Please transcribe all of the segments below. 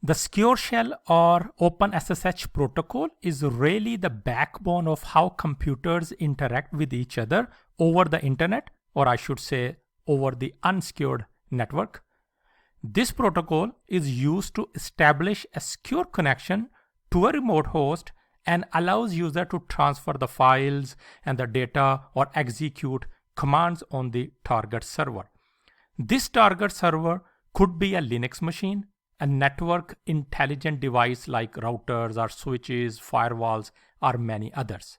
The secure shell or OpenSSH protocol is really the backbone of how computers interact with each other over the internet, or I should say over the unsecured network. This protocol is used to establish a secure connection to a remote host and allows user to transfer the files and the data or execute commands on the target server. This target server could be a Linux machine, a network intelligent device like routers or switches, firewalls, or many others.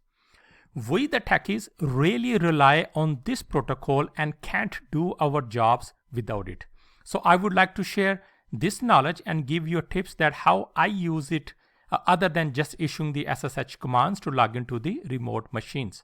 We the techies really rely on this protocol and can't do our jobs without it. So I would like to share this knowledge and give you tips that how I use it other than just issuing the SSH commands to log into the remote machines.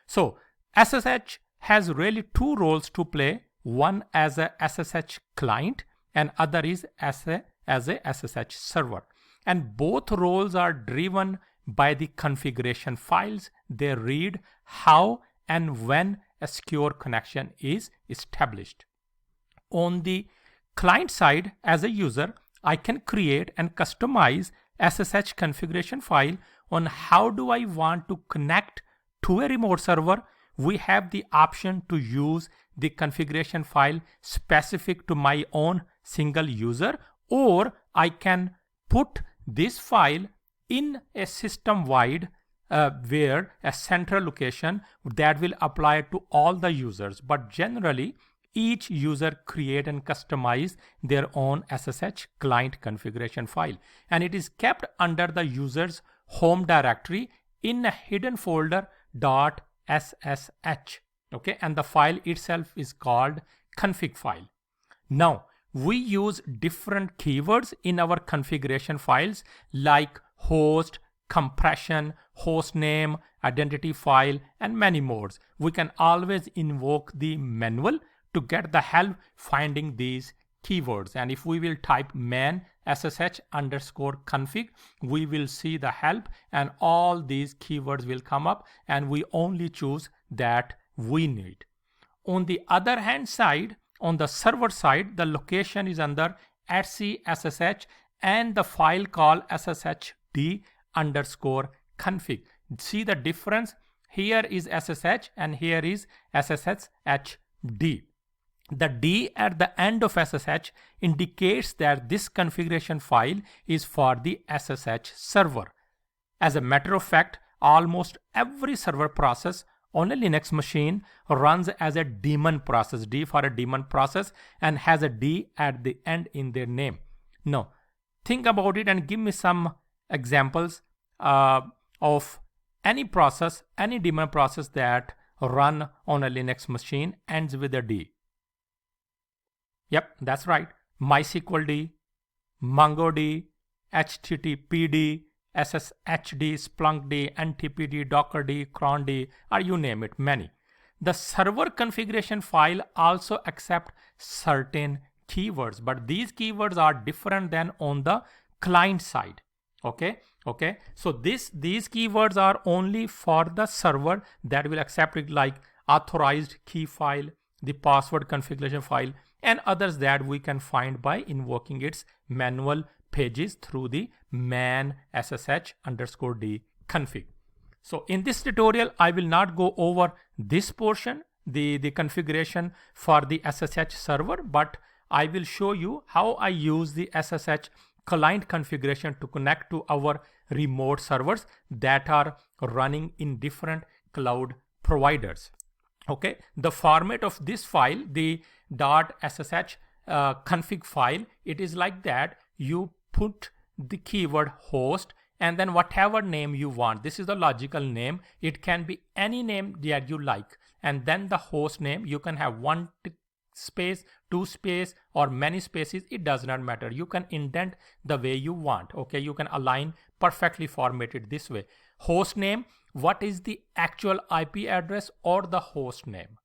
So SSH has really two roles to play, one as a SSH client and other is as a SSH server. And both roles are driven by the configuration files. They read how and when a secure connection is established. On the client side, as a user, I can create and customize SSH configuration file on how do I want to connect to a remote server. We have the option to use the configuration file specific to my own single user, or I can put this file in a system-wide where a central location that will apply to all the users. But generally, each user create and customize their own SSH client configuration file, and it is kept under the user's home directory in a hidden folder .ssh. Okay, and the file itself is called config file. Now we use different keywords in our configuration files like host, compression, host name, identity file, and many more. We can always invoke the manual to get the help finding these keywords. And if we will type man /config, we will see the help and all these keywords will come up and we only choose that we need. On the other hand side, on the server side, the location is under /ssh and the file called sshd_config. See the difference? Here is SSH and here is SSHD. The D at the end of SSH indicates that this configuration file is for the SSH server. As a matter of fact, almost every server process on a Linux machine runs as a daemon process, D for a daemon process, and has a D at the end in their name. Now, think about it and give me some examples of any process, any daemon process that run on a Linux machine ends with a D. Yep, that's right. MySQLD, MongoD, HTTPD, SSHD, SplunkD, NTPD, DockerD, cronD, or you name it, many. The server configuration file also accepts certain keywords, but these keywords are different than on the client side. Okay. So these keywords are only for the server that will accept it, like authorized key file, the password configuration file, and others that we can find by invoking its manual pages through the man /d config. So in this tutorial, I will not go over this portion, the configuration for the SSH server, but I will show you how I use the SSH client configuration to connect to our remote servers that are running in different cloud providers. Okay, the format of this file, the .ssh config file, it is like that. You put the keyword host and then whatever name you want. This is the logical name. It can be any name that you like. And then the host name, you can have 1 space, 2 space, or many spaces. It does not matter. You can indent the way you want. Okay, you can align perfectly formatted this way. Host name, what is the actual IP address or the host name,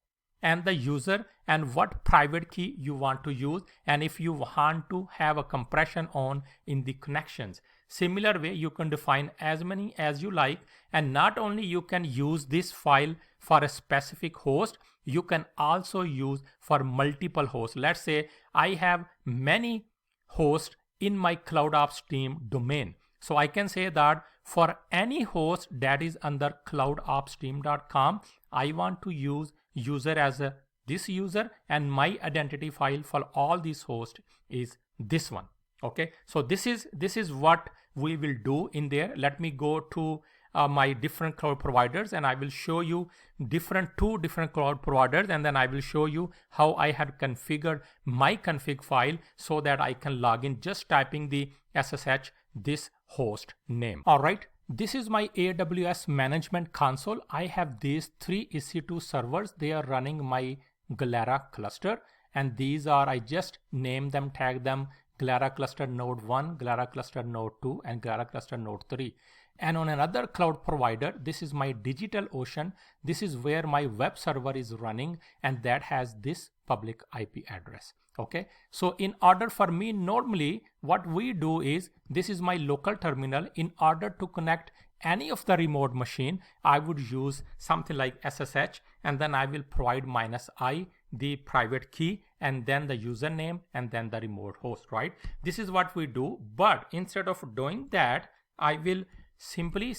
and the user, and what private key you want to use, and if you want to have a compression on in the connections. Similar way, you can define as many as you like, and not only you can use this file for a specific host, you can also use for multiple hosts. Let's say I have many hosts in my CloudOps team domain. So I can say that for any host that is under cloudopsteam.com, I want to use user as this user, and my identity file for all these hosts is this one. Okay, so this is what we will do in there. Let me go to my different cloud providers, and I will show you two different cloud providers, and then I will show you how I had configured my config file so that I can log in just typing the SSH this host name. All right, this is my AWS management console. I have these 3 EC2 servers. They are running my Galera cluster, and these are, I just named them, tagged them, Galera cluster node 1, Galera cluster node 2, and Galera cluster node 3. And on another cloud provider, this is my DigitalOcean. This is where my web server is running, and that has this public IP address. Okay, so in order for me, normally what we do is, this is my local terminal. In order to connect any of the remote machine, I would use something like SSH, and then I will provide -i, the private key, and then the username, and then the remote host, right? This is what we do. But instead of doing that, I will simply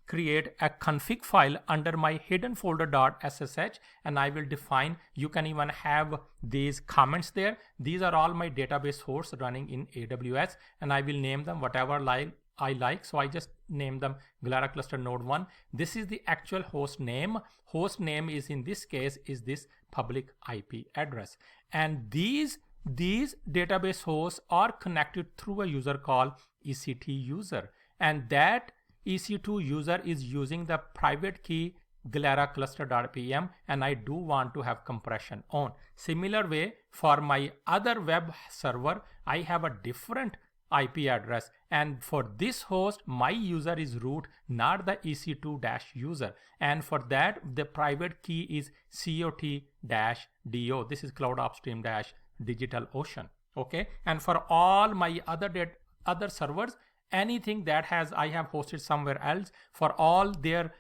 create a config file under my hidden folder.ssh, and I will define, you can even have these comments there. These are all my database hosts running in AWS, and I will name them whatever I like. So I just name them Galera cluster node 1. This is the actual host name. Host name is, in this case, is this public IP address. And these database hosts are connected through a user called EC2 user. And that EC2 user is using the private key Galera cluster.pm, and I do want to have compression on. Similar way, for my other web server, I have a different IP address, and for this host, my user is root, not the EC2-user. And for that, the private key is COT-DO. This is Cloud Upstream-DigitalOcean. Okay, and for all my other servers, anything that I have hosted somewhere else, for all their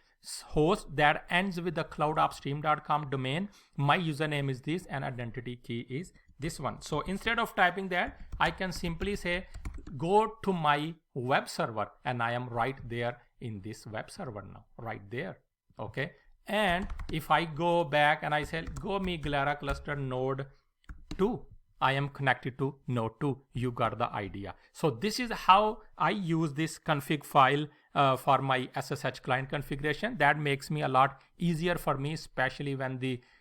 host that ends with the cloudupstream.com domain, my username is this, and identity key is this one. So instead of typing that, I can simply say, go to my web server, and I am right there in this web server now, right there. Okay, and if I go back and I say, go me Galera cluster node 2, I am connected to node 2. You got the idea. So this is how I use this config file for my SSH client configuration. That makes me a lot easier for me, especially when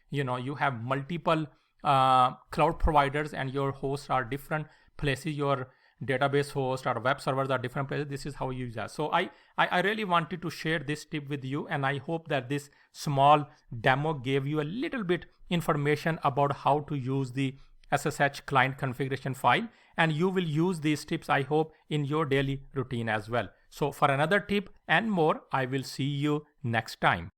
you have multiple cloud providers and your hosts are different places. Your database host or web servers are different places. This is how you use that. So I really wanted to share this tip with you, and I hope that this small demo gave you a little bit information about how to use the SSH client configuration file, and you will use these tips, I hope, in your daily routine as well. So for another tip and more, I will see you next time.